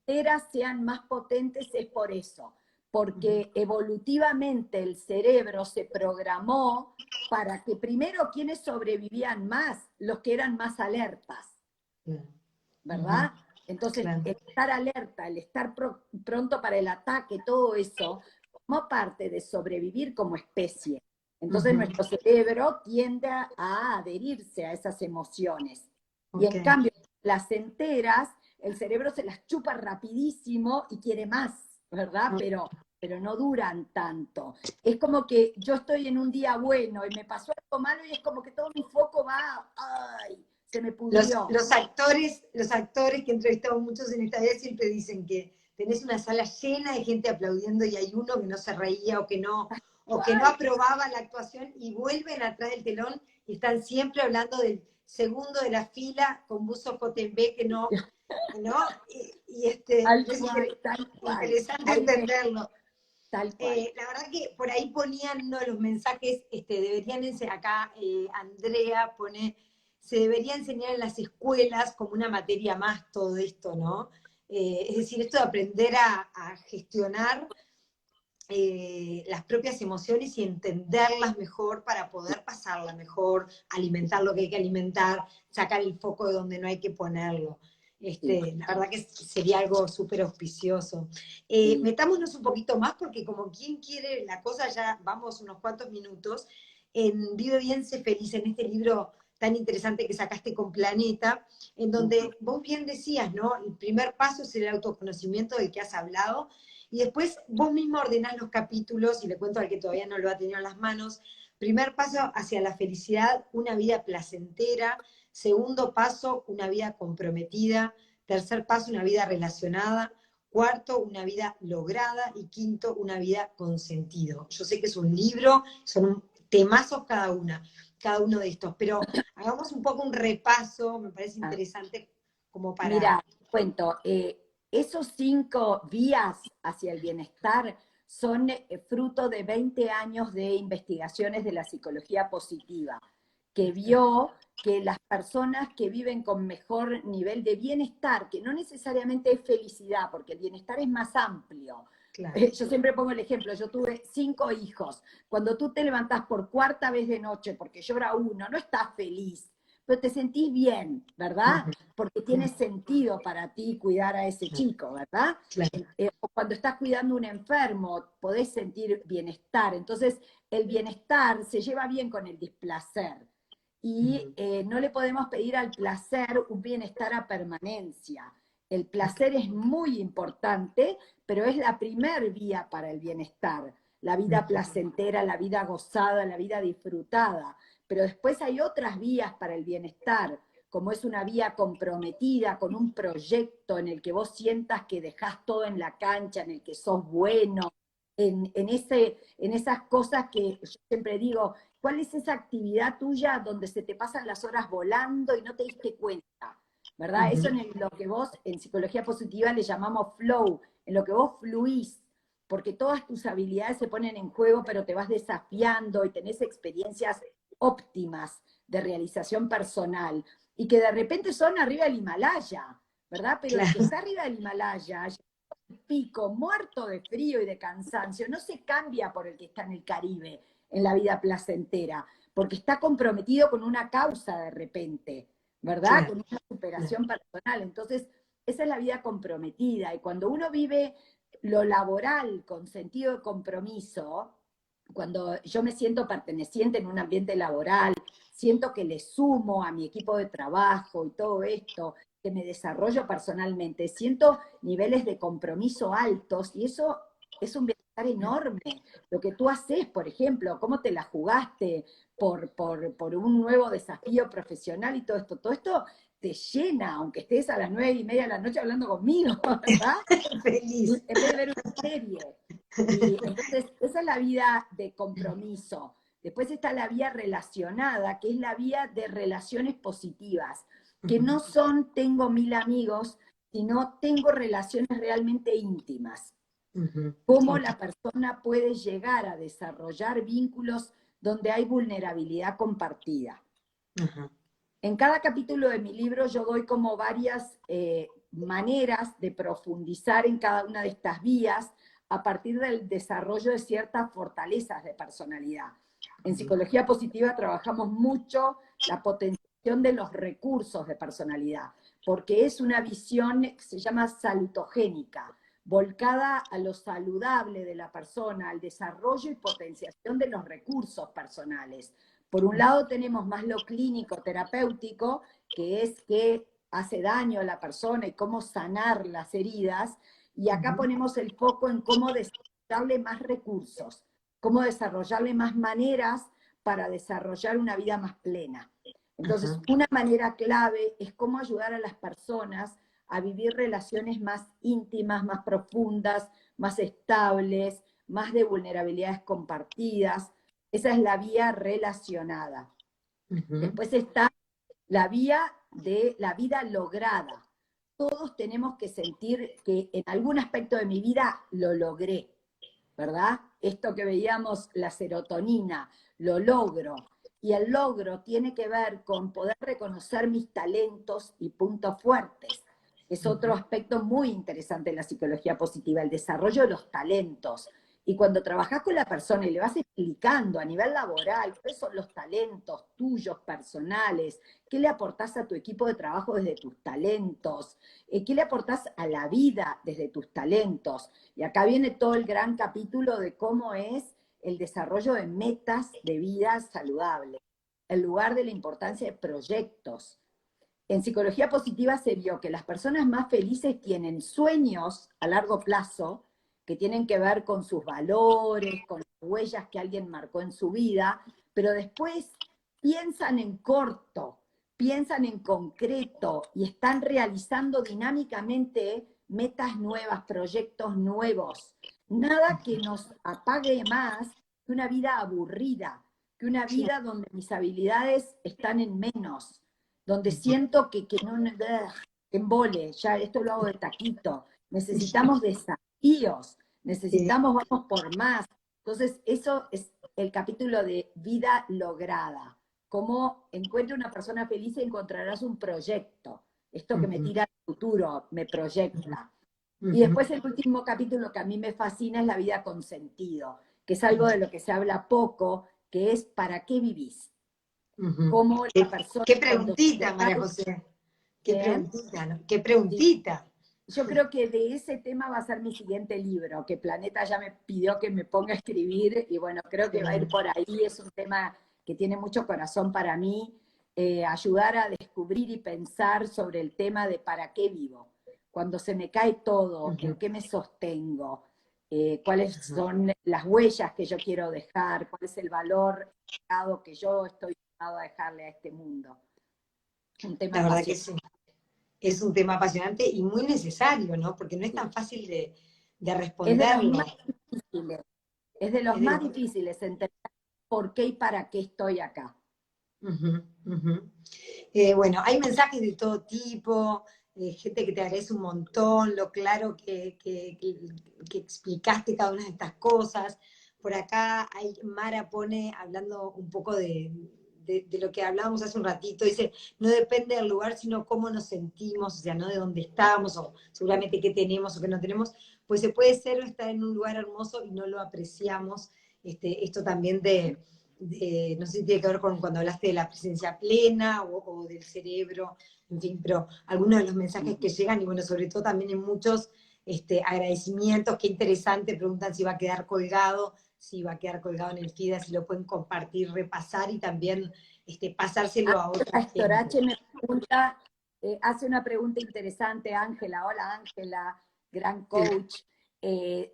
enteras sean más potentes es por eso, Ujú. porque evolutivamente el cerebro se programó para que primero quienes sobrevivían más, los que eran más alertas, Claro. Ujú. ¿verdad? Entonces, Claro. el estar alerta, el estar pronto para el ataque, todo eso, formó parte de sobrevivir como especie. Entonces, Ujú. nuestro cerebro tiende a adherirse a esas emociones. Y Ok. en cambio, las enteras, el cerebro se las chupa rapidísimo y quiere más, ¿verdad? Pero no duran tanto. Es como que yo estoy en un día bueno y me pasó algo malo y es como que todo mi foco va, ¡ay! Se me pudrió. Los actores que entrevistamos muchos en esta vida siempre dicen que tenés una sala llena de gente aplaudiendo y hay uno que no se reía o que no aprobaba la actuación y vuelven atrás del telón y están siempre hablando del segundo de la fila con buzo Cotembe que no, Tal es cual, tal cual. interesante Ahí me, entenderlo. tal cual. La verdad que por ahí ponían uno de los mensajes, deberían enseñar, acá Andrea pone, se debería enseñar en las escuelas como una materia más todo esto, ¿no? Es decir, esto de aprender a gestionar las propias emociones y entenderlas mejor para poder pasarlas mejor, alimentar lo que hay que alimentar, sacar el foco de donde no hay que ponerlo. Sí, La verdad que sería algo súper auspicioso. sí. Metámonos un poquito más porque como quien quiere la cosa, ya vamos unos cuantos minutos. En Vive Bien, Sé Feliz, en este libro tan interesante que sacaste con Planeta, en donde vos bien decías, ¿no? El primer paso es el autoconocimiento del que has hablado, y después vos mismo ordenás los capítulos, y le cuento al que todavía no lo ha tenido en las manos. Primer paso hacia la felicidad, una vida placentera. Segundo paso, una vida comprometida. Tercer paso, una vida relacionada. Cuarto, una vida lograda. Y quinto, una vida con sentido. Yo sé que es un libro, son temazos cada uno de estos, pero hagamos un poco un repaso, me parece Ah, interesante como para... mira, cuento, esos 5 vías hacia el bienestar son fruto de 20 años de investigaciones de la psicología positiva, que vio que las personas que viven con mejor nivel de bienestar, que no necesariamente es felicidad, porque el bienestar es más amplio. Claro. Yo siempre pongo el ejemplo, yo tuve 5 hijos. Cuando tú te levantás por cuarta vez de noche porque llora uno, no estás feliz, pero te sentís bien, ¿verdad? Porque tiene sentido para ti cuidar a ese chico, ¿verdad? Claro. O cuando estás cuidando a un enfermo, podés sentir bienestar. Entonces, el bienestar se lleva bien con el displacer. Y no le podemos pedir al placer un bienestar a permanencia. El placer es muy importante, pero es la primer vía para el bienestar. La vida placentera, la vida gozada, la vida disfrutada. Pero después hay otras vías para el bienestar, como es una vía comprometida con un proyecto en el que vos sientas que dejás todo en la cancha, en el que sos bueno, en esas cosas que yo siempre digo, ¿cuál es esa actividad tuya donde se te pasan las horas volando y no te diste cuenta? ¿Verdad? Eso en lo que vos en psicología positiva le llamamos flow, en lo que vos fluís, porque todas tus habilidades se ponen en juego, pero te vas desafiando y tenés experiencias óptimas de realización personal, y que de repente son arriba del Himalaya, ¿verdad? Pero el que está arriba del Himalaya, pico, muerto de frío y de cansancio, no se cambia por el que está en el Caribe, en la vida placentera, porque está comprometido con una causa de repente, ¿verdad? Con una superación personal. Entonces, esa es la vida comprometida. Y cuando uno vive lo laboral con sentido de compromiso, cuando yo me siento perteneciente en un ambiente laboral, siento que le sumo a mi equipo de trabajo y todo esto, que me desarrollo personalmente, siento niveles de compromiso altos y eso es un bienestar enorme. Lo que tú haces, por ejemplo, cómo te la jugaste por un nuevo desafío profesional y todo esto te llena, aunque estés a las 9:30 de la noche hablando conmigo, ¿verdad? Feliz. En vez de ver una serie. Y entonces, esa es la vida de compromiso. Después está la vía relacionada, que es la vía de relaciones positivas, que no son tengo 1000 amigos, sino tengo relaciones realmente íntimas. Cómo la persona puede llegar a desarrollar vínculos donde hay vulnerabilidad compartida. En cada capítulo de mi libro yo doy como varias maneras de profundizar en cada una de estas vías a partir del desarrollo de ciertas fortalezas de personalidad. En psicología positiva trabajamos mucho la potenciación de los recursos de personalidad, porque es una visión que se llama salutogénica, volcada a lo saludable de la persona, al desarrollo y potenciación de los recursos personales. Por un lado tenemos más lo clínico terapéutico, que es qué hace daño a la persona y cómo sanar las heridas, y acá ponemos el foco en cómo desarrollarle más recursos, cómo desarrollarle más maneras para desarrollar una vida más plena. Entonces, una manera clave es cómo ayudar a las personas a vivir relaciones más íntimas, más profundas, más estables, más de vulnerabilidades compartidas. Esa es la vía relacionada. Después está la vía de la vida lograda. Todos tenemos que sentir que en algún aspecto de mi vida lo logré, ¿verdad? Esto que veíamos, la serotonina, lo logro. Y el logro tiene que ver con poder reconocer mis talentos y puntos fuertes. Es otro aspecto muy interesante de la psicología positiva, el desarrollo de los talentos. Y cuando trabajas con la persona y le vas explicando a nivel laboral cuáles son los talentos tuyos personales, qué le aportás a tu equipo de trabajo desde tus talentos, qué le aportás a la vida desde tus talentos. Y acá viene todo el gran capítulo de cómo es el desarrollo de metas de vida saludable, en lugar de la importancia de proyectos. En psicología positiva se vio que las personas más felices tienen sueños a largo plazo que tienen que ver con sus valores, con las huellas que alguien marcó en su vida, pero después piensan en corto, piensan en concreto y están realizando dinámicamente metas nuevas, proyectos nuevos. Nada que nos apague más que una vida aburrida, que una vida donde mis habilidades están en menos, donde siento que no, que embole, ya esto lo hago de taquito. Necesitamos desafíos, necesitamos, vamos por más. Entonces, eso es el capítulo de vida lograda. como encuentre una persona feliz y encontrarás un proyecto. Esto que me tira al futuro, me proyecta. Y después el último capítulo que a mí me fascina es La vida con sentido, que es algo de lo que se habla poco, que es ¿para qué vivís? Cómo la persona Qué cuando preguntita, se María cae, José. Qué ¿eh? preguntita, ¿no? Qué Sí. preguntita. Yo creo que de ese tema va a ser mi siguiente libro, que Planeta ya me pidió que me ponga a escribir, y bueno, creo que va a ir por ahí. Es un tema que tiene mucho corazón para mí, ayudar a descubrir y pensar sobre el tema de para qué vivo. Cuando se me cae todo, ¿en qué me sostengo? ¿Cuáles son las huellas que yo quiero dejar? ¿Cuál es el valor que yo estoy llamado a dejarle a este mundo? Un tema La verdad que apasionante. sí. Es un tema apasionante y muy necesario, ¿no? Porque no es tan fácil de Es de los responderlo. más difíciles. Es de los Es de más los- difíciles entender por qué y para qué estoy acá. Ujú, ujú. Bueno, hay mensajes de todo tipo, gente que te agradece un montón, lo claro que explicaste cada una de estas cosas. Por acá hay, Mara pone, hablando un poco de lo que hablábamos hace un ratito, dice, no depende del lugar, sino cómo nos sentimos, o sea, no de dónde estamos, o seguramente qué tenemos o qué no tenemos, pues se puede ser o estar en un lugar hermoso y no lo apreciamos. Esto también no sé si tiene que ver con cuando hablaste de la presencia plena o del cerebro, en fin, pero algunos de los mensajes que llegan, y bueno, sobre todo también en muchos agradecimientos, qué interesante, preguntan si va a quedar colgado, si va a quedar colgado en el FIDA, si lo pueden compartir, repasar y también pasárselo a otra gente. Storace me pregunta, hace una pregunta interesante, Ángela. Hola Ángela, gran Sí. coach.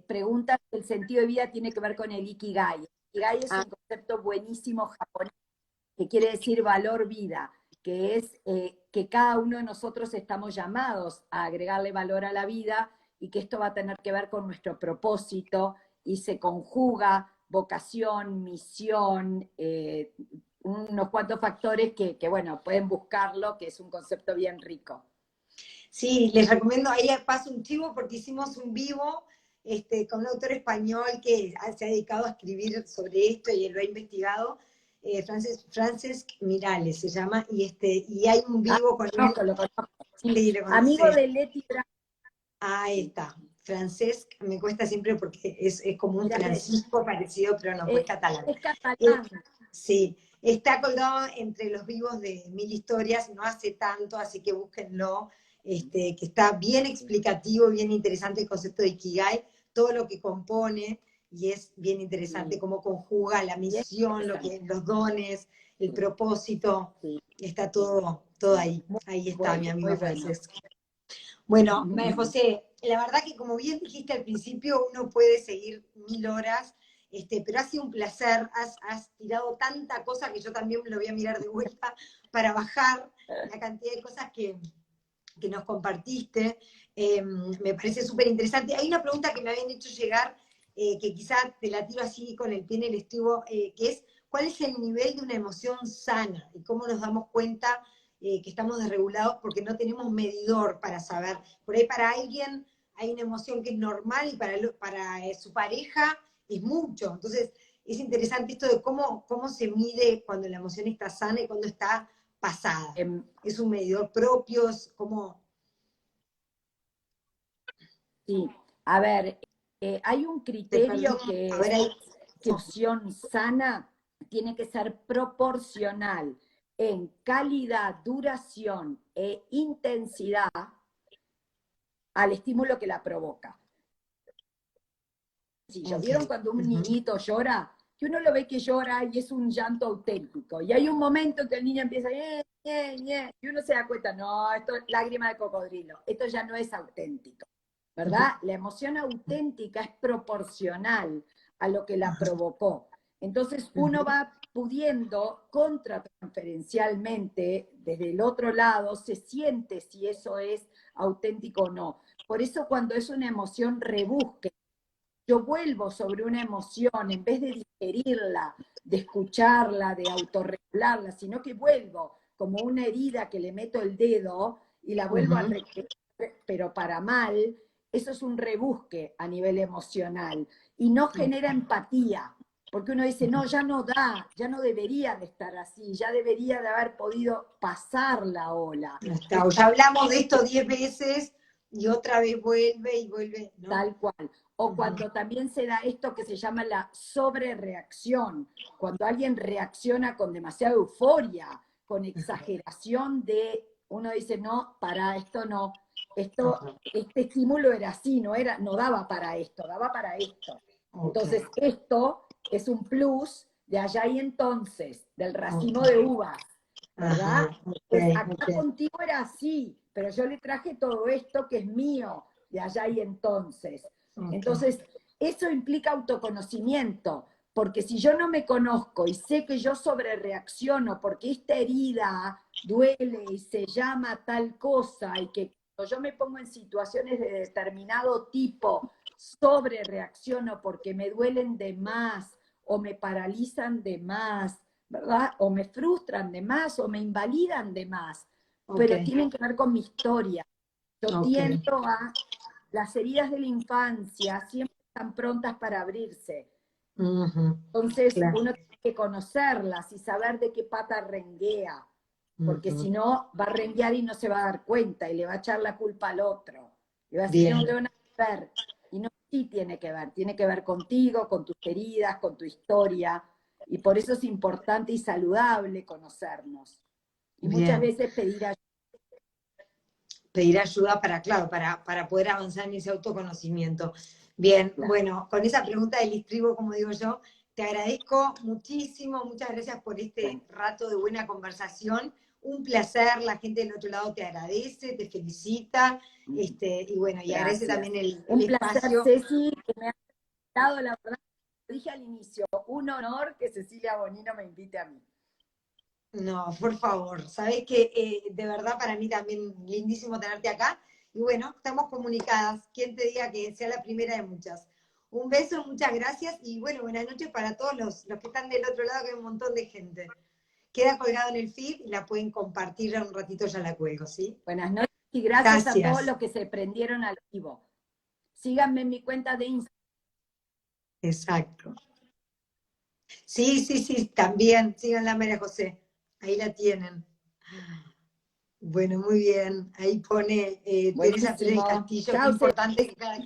Pregunta si el sentido de vida tiene que ver con el Ikigai. El Ikigai es un concepto buenísimo japonés que quiere decir valor vida, que es que cada uno de nosotros estamos llamados a agregarle valor a la vida y que esto va a tener que ver con nuestro propósito y se conjuga vocación, misión, unos cuantos factores que, bueno, pueden buscarlo, que es un concepto bien rico. Sí, les recomiendo, ahí paso un chivo porque hicimos un vivo con un autor español que se ha dedicado a escribir sobre esto y él lo ha investigado, Francesc Miralles se llama, y hay un Ah, vivo con él. lo conozco, sí. Sí, lo Amigo conoces. de Leti Brown. Ahí está. Francesc, me cuesta siempre porque es como un Mira, Francisco parecido, pero no, pues catalán. es Eh, catalán. sí, está colgado entre los vivos de Mil Historias, no hace tanto, así que búsquenlo, que está bien explicativo, bien interesante el concepto de Ikigai, todo lo que compone, y es bien interesante Sí, cómo conjuga la bien misión, interesante. los dones, el propósito, Sí, está todo sí. ahí. Muy Ahí está mi bueno, muy amigo bueno. Francesc. Bueno, María José, la verdad que como bien dijiste al principio, uno puede seguir 1000 horas, pero ha sido un placer, has tirado tanta cosa que yo también me lo voy a mirar de vuelta para bajar la cantidad de cosas que nos compartiste. Me parece súper interesante. Hay una pregunta que me habían hecho llegar, que quizá te la tiro así con el pie en el estribo, que es, ¿cuál es el nivel de una emoción sana? Y cómo nos damos cuenta que estamos desregulados porque no tenemos medidor para saber. Por ahí para alguien hay una emoción que es normal y para su pareja es mucho. Entonces, es interesante esto de cómo se mide cuando la emoción está sana y cuando está pasada. Em, Es un medidor propio, es como... sí, a ver, hay un Te perdí. criterio A que ver es ahí. que emoción sana tiene que ser proporcional en calidad, duración e intensidad al estímulo que la provoca. Ok. ¿Vieron cuando un Ujú. niñito llora? Que uno lo ve que llora y es un llanto auténtico. Y hay un momento que el niño empieza, y uno se da cuenta, no, esto es lágrima de cocodrilo, esto ya no es auténtico, ¿verdad? La emoción auténtica es proporcional a lo que la provocó. Entonces uno Ujú. va pudiendo contratransferencialmente, desde el otro lado, se siente si eso es auténtico o no. Por eso cuando es una emoción rebusque, yo vuelvo sobre una emoción, en vez de digerirla, de escucharla, de autorregularla, sino que vuelvo como una herida que le meto el dedo y la vuelvo a Ujú. pero para mal, eso es un rebusque a nivel emocional y no genera empatía, porque uno dice, no, ya no da, ya no debería de estar así, ya debería de haber podido pasar la ola. O ya hablamos de esto 10 veces y otra vez vuelve y vuelve, ¿no? Tal cual. O cuando también se da esto que se llama la sobrereacción, cuando alguien reacciona con demasiada euforia, con exageración de, uno dice, no, para esto no, este estímulo era así, no daba para esto, daba para esto. Entonces, esto es un plus de allá y entonces, del racimo de uvas, ¿verdad? Pues acá contigo era así, pero yo le traje todo esto que es mío, de allá y entonces. Entonces, eso implica autoconocimiento, porque si yo no me conozco y sé que yo sobrereacciono porque esta herida duele y se llama tal cosa y que cuando yo me pongo en situaciones de determinado tipo, sobrereacciono porque me duelen de más o me paralizan de más, ¿verdad? O me frustran de más o me invalidan de más, pero tienen que ver con mi historia. Yo tiendo a las heridas de la infancia siempre están prontas para abrirse. Entonces, uno tiene que conocerlas y saber de qué pata renguea, porque si no, va a renguear y no se va a dar cuenta y le va a echar la culpa al otro. Le va a decir, no tengo nada que ver. Y no, sí tiene que ver contigo, con tus heridas, con tu historia. Y por eso es importante y saludable conocernos. Y muchas veces pedir ayuda para, claro, para poder avanzar en ese autoconocimiento. Bien, bueno, con esa pregunta del estribo, como digo yo, te agradezco muchísimo, muchas gracias por este rato de buena conversación. Un placer, la gente del otro lado te agradece, te felicita, y bueno, y agradece también el espacio. Un placer, Ceci, que me has dado, la verdad, lo dije al inicio, un honor que Cecilia Bonino me invite a mí. No, por favor, sabés que de verdad para mí también lindísimo tenerte acá. Y bueno, estamos comunicadas. ¿Quién te diga que sea la primera de muchas? Un beso, muchas gracias y bueno, buenas noches para todos los que están del otro lado, que hay un montón de gente. Queda colgado en el feed y la pueden compartir, ya un ratito ya la cuelgo, ¿sí? Buenas noches y gracias a todos los que se prendieron al vivo. Síganme en mi cuenta de Instagram. Exacto. Sí, también, síganla a María José. Ahí la tienen. Bueno, muy bien. Ahí pone Teresa Pérez Castillo. Chau, Qué importante que cada...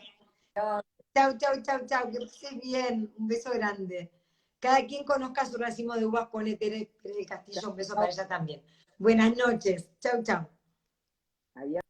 Chau. Que pases bien. Un beso grande. Cada quien conozca su racimo de uvas, pone Teresa Pérez Castillo. Un beso para ella también. Buenas noches. Chau. Adiós.